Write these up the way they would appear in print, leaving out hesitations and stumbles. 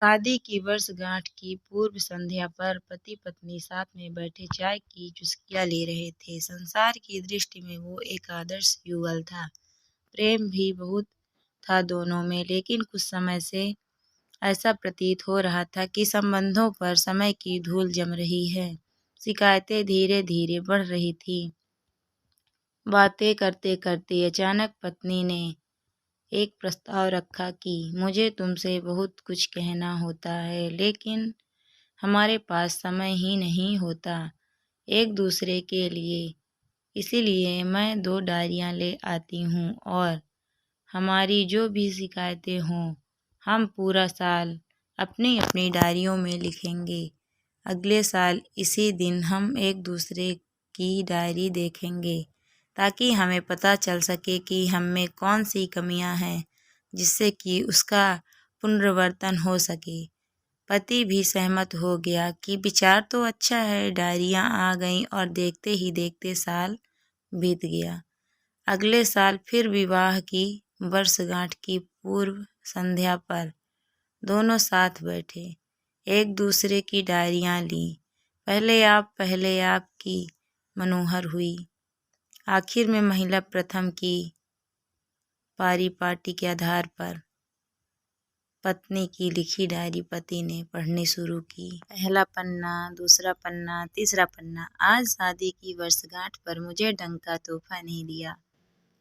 शादी की वर्षगांठ की पूर्व संध्या पर पति पत्नी साथ में बैठे चाय की चुस्कियां ले रहे थे। संसार की दृष्टि में वो एक आदर्श युगल था। प्रेम भी बहुत था दोनों में, लेकिन कुछ समय से ऐसा प्रतीत हो रहा था कि संबंधों पर समय की धूल जम रही है। शिकायतें धीरे धीरे बढ़ रही थी। बातें करते करते अचानक पत्नी ने एक प्रस्ताव रखा कि मुझे तुमसे बहुत कुछ कहना होता है, लेकिन हमारे पास समय ही नहीं होता एक दूसरे के लिए। इसीलिए मैं 2 डायरियां ले आती हूँ और हमारी जो भी शिकायतें हों, हम पूरा साल अपनी अपनी डायरियों में लिखेंगे। अगले साल इसी दिन हम एक दूसरे की डायरी देखेंगे, ताकि हमें पता चल सके कि हम में कौन सी कमियां हैं, जिससे कि उसका पुनरावर्तन हो सके। पति भी सहमत हो गया कि विचार तो अच्छा है। डायरियां आ गईं और देखते ही देखते साल बीत गया। अगले साल फिर विवाह की वर्षगांठ की पूर्व संध्या पर दोनों साथ बैठे, एक दूसरे की डायरियां लीं। पहले आप की मनोहर हुई। आखिर में महिला प्रथम की पारिपाटी के आधार पर पत्नी की लिखी डायरी पति ने पढ़नी शुरू की। पहला पन्ना, दूसरा पन्ना, तीसरा पन्ना। आज शादी की वर्षगांठ पर मुझे ढंग का तोहफा नहीं दिया।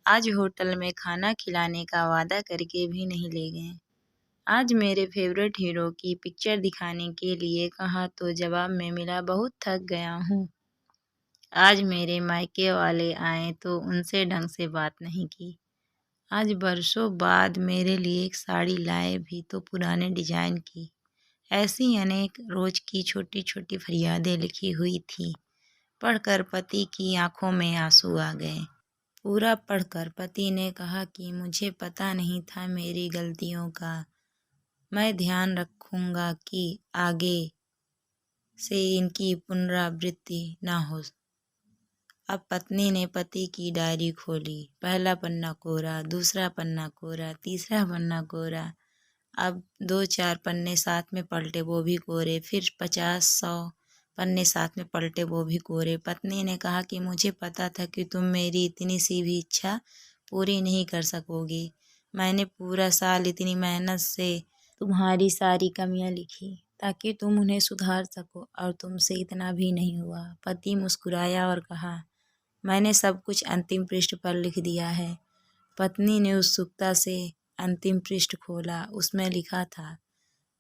आज होटल में खाना खिलाने का वादा करके भी नहीं ले गए। आज मेरे फेवरेट हीरो की पिक्चर दिखाने के लिए कहा तो जवाब में मिला बहुत थक गया हूँ। आज मेरे मायके वाले आए तो उनसे ढंग से बात नहीं की। आज बरसों बाद मेरे लिए एक साड़ी लाए भी तो पुराने डिजाइन की। ऐसी अनेक रोज की छोटी छोटी फरियादें लिखी हुई थी। पढ़कर पति की आंखों में आंसू आ गए। पूरा पढ़कर पति ने कहा कि मुझे पता नहीं था मेरी गलतियों का। मैं ध्यान रखूंगा कि आगे से इनकी पुनरावृत्ति न हो। अब पत्नी ने पति की डायरी खोली। पहला पन्ना कोरा, दूसरा पन्ना कोरा, तीसरा पन्ना कोरा। अब 2-4 पन्ने साथ में पलटे, वो भी कोरे। फिर 50-100 पन्ने साथ में पलटे, वो भी कोरे। पत्नी ने कहा कि मुझे पता था कि तुम मेरी इतनी सी भी इच्छा पूरी नहीं कर सकोगी। मैंने पूरा साल इतनी मेहनत से तुम्हारी सारी कमियां लिखी ताकि तुम उन्हें सुधार सको, और तुमसे इतना भी नहीं हुआ। पति मुस्कुराया और कहा, मैंने सब कुछ अंतिम पृष्ठ पर लिख दिया है। पत्नी ने उत्सुकता से अंतिम पृष्ठ खोला। उसमें लिखा था,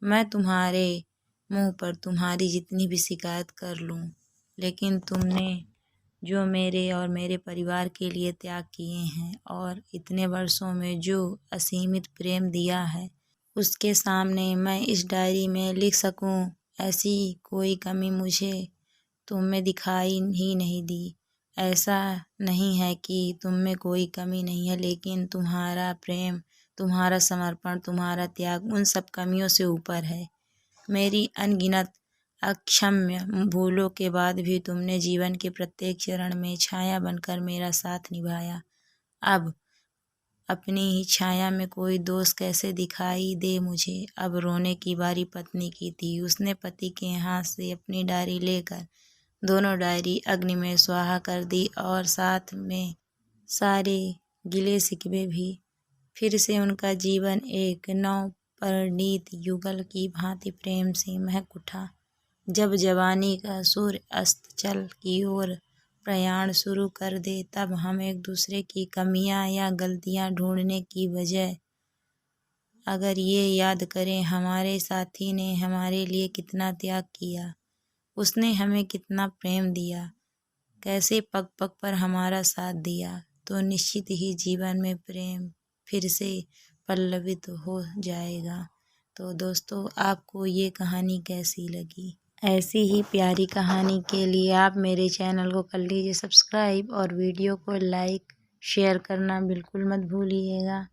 मैं तुम्हारे मुंह पर तुम्हारी जितनी भी शिकायत कर लूं, लेकिन तुमने जो मेरे और मेरे परिवार के लिए त्याग किए हैं और इतने वर्षों में जो असीमित प्रेम दिया है, उसके सामने मैं इस डायरी में लिख सकूं, ऐसी कोई कमी मुझे तुम में दिखाई ही नहीं दी। ऐसा नहीं है कि तुम में कोई कमी नहीं है, लेकिन तुम्हारा प्रेम, तुम्हारा समर्पण, तुम्हारा त्याग उन सब कमियों से ऊपर है। मेरी अनगिनत अक्षम्य भूलों के बाद भी तुमने जीवन के प्रत्येक चरण में छाया बनकर मेरा साथ निभाया। अब अपनी ही छाया में कोई दोष कैसे दिखाई दे मुझे। अब रोने की बारी पत्नी की थी। उसने पति के हाथ से अपनी डायरी लेकर दोनों डायरी अग्नि में स्वाहा कर दी और साथ में सारे गिले शिकवे भी। फिर से उनका जीवन एक नवपरिणीत युगल की भांति प्रेम से महक उठा। जब जवानी का सूर्य अस्त चल की ओर प्रयाण शुरू कर दे, तब हम एक दूसरे की कमियां या गलतियां ढूंढने की बजाय अगर ये याद करें, हमारे साथी ने हमारे लिए कितना त्याग किया, उसने हमें कितना प्रेम दिया, कैसे पग पग पर हमारा साथ दिया, तो निश्चित ही जीवन में प्रेम फिर से पल्लवित हो जाएगा। तो दोस्तों, आपको ये कहानी कैसी लगी? ऐसी ही प्यारी कहानी के लिए आप मेरे चैनल को कर लीजिए सब्सक्राइब और वीडियो को लाइक शेयर करना बिल्कुल मत भूलिएगा।